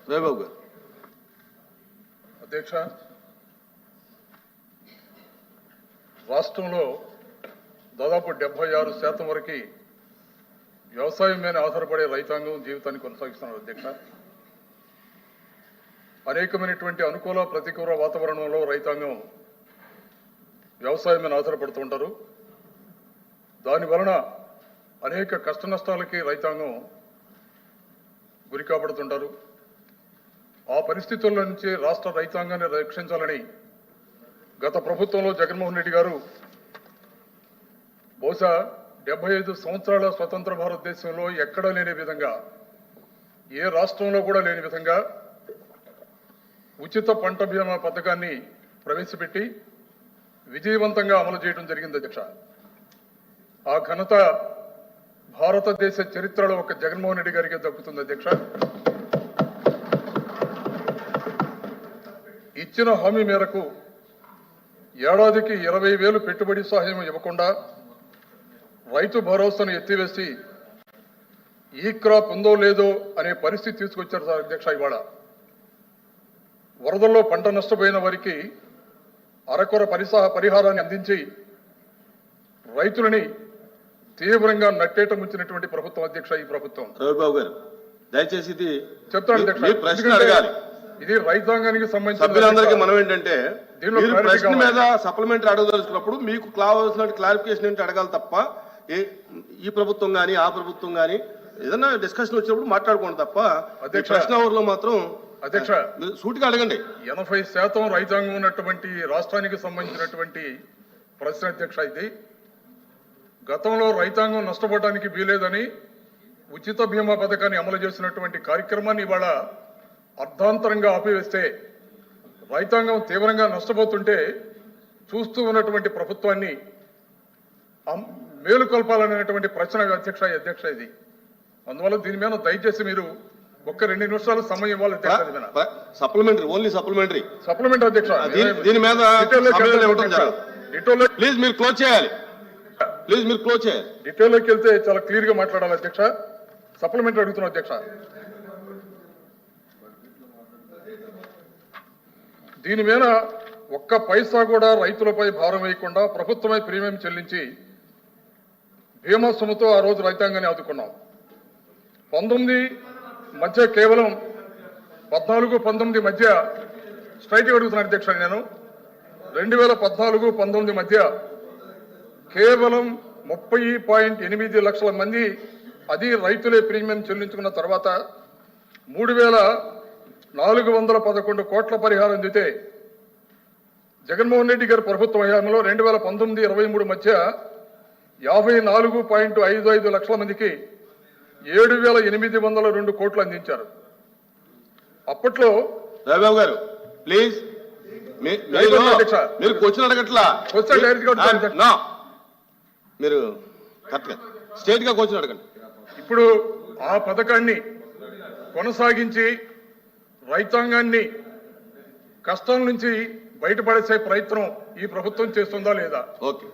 రవిబాబు గారు. అధ్యక్ష, రాష్ట్రంలో దాదాపు 76% వరకు వ్యవసాయం మీద ఆధారపడే రైతాంగం జీవితాన్ని కొనసాగిస్తున్నారు. అధ్యక్ష, అనేకమైనటువంటి అనుకూల ప్రతికూల వాతావరణంలో రైతాంగం వ్యవసాయం మీద ఆధారపడుతుంటారు. దాని వలన అనేక కష్ట నష్టాలకి రైతాంగం గురి కాబడుతుంటారు. ఆ పరిస్థితుల నుంచి రాష్ట్ర రైతాంగాన్ని రక్షించాలని గత ప్రభుత్వంలో జగన్మోహన్ రెడ్డి గారు బహుశా 75 సంవత్సరాల స్వతంత్ర భారతదేశంలో ఎక్కడా లేని విధంగా, ఏ రాష్ట్రంలో కూడా లేని విధంగా ఉచిత పంట బీమా పథకాన్ని ప్రవేశపెట్టి విజయవంతంగా అమలు చేయడం జరిగింది. అధ్యక్ష, ఆ ఘనత భారతదేశ చరిత్రలో ఒక జగన్మోహన్ రెడ్డి గారికి దక్కుతుంది. అధ్యక్ష, ఇచ్చిన హామీ మేరకు ఏడాదికి 20,000 పెట్టుబడి సహాయం ఇవ్వకుండా రైతు భరోసాను ఎత్తివేసి ఈ క్రాప్ ఉందో లేదో అనే పరిస్థితి తీసుకొచ్చారు సార్. అధ్యక్ష, ఇవాళ వరదల్లో పంట నష్టపోయిన వారికి అరకొర పరిహారాన్ని అందించి రైతులని తీవ్రంగా నట్టేట ముంచినటువంటి ప్రభుత్వం. అధ్యక్ష, ఈ ప్రభుత్వం. రవిబాబు గారు, దయచేసి ఇది చెప్తాను అధ్యక్ష, ప్రశ్న అడగాలి. ఇది రైతాంగానికి సంబంధించిన సభ్యులందరికీ మనం ఏంటంటే, ప్రశ్న మీద సప్లిమెంటరీ అడగదలుచుకున్నప్పుడు మీకు కావాల్సిన క్లారిఫికేషన్ ఏంటి అడగాలి తప్ప ఈ ప్రభుత్వం కానీ ఆ ప్రభుత్వం కానీ ఏదైనా డిస్కషన్ వచ్చినప్పుడు మాట్లాడుకోండి తప్ప ప్రశ్న ఊర్లో మాత్రం. అధ్యక్ష, సూటిగా అడగండి. 80% రైతాంగం ఉన్నటువంటి రాష్ట్రానికి సంబంధించినటువంటి ప్రశ్న. అధ్యక్ష, ఇది గతంలో రైతాంగం నష్టపోవడానికి వీలేదని ఉచిత బీమా పథకాన్ని అమలు చేసినటువంటి కార్యక్రమాన్ని ఇవాళ అర్ధాంతరంగా ఆపివేస్తే రైతాంగం తీవ్రంగా నష్టపోతుంటే చూస్తూ ఉన్నటువంటి ప్రభుత్వాన్ని మేలుకొల్పాలనేటువంటి ప్రశ్న. అధ్యక్ష, ఇది అందువల్ల దీని మీద దయచేసి మీరు ఒక్క 2 నిమిషాలు సమయం ఇవ్వాలి. Supplementary, only supplementary. అధ్యక్ష, దీని మీద ప్లీజ్ మీరు క్లోజ్ చేయాలి. డీటెయిల్లోకి వెళ్తే చాలా క్లియర్ గా మాట్లాడాలి. అధ్యక్ష, సప్లిమెంటరీ అడుగుతున్నా. అధ్యక్ష, దీని మీద ఒక్క పైసా కూడా రైతులపై భారం వేయకుండా ప్రభుత్వమై ప్రీమియం చెల్లించి బీమా సొమ్ముతో ఆ రోజు రైతాంగాన్ని ఆదుకున్నాం. 19 మధ్య కేవలం 14-19 మధ్య స్ట్రైట్ అడుగుతున్నాను. అధ్యక్ష, నేను 2014-19 మధ్య కేవలం 30.8 లక్షల మంది అది రైతులే ప్రీమియం చెల్లించుకున్న తర్వాత 3,411 కోట్ల పరిహారం అందితే జగన్మోహన్ రెడ్డి గారి ప్రభుత్వ హయాంలో 2019-23 మధ్య 54.55 లక్షల మందికి 7,802 కోట్లు అందించారు. అప్పట్లో రాబాబు గారు ప్లీజ్ మీరు క్వశ్చన్ అడగట్లా, మీరు కరెక్ట్గా స్టేట్ గా క్వశ్చన్ అడగండి. ఇప్పుడు ఆ పథకాన్ని కొనసాగించి రైతాంగాన్ని కష్టం నుంచి బయటపడేసే ప్రయత్నం ఈ ప్రభుత్వం చేస్తుందా లేదా? ఓకే.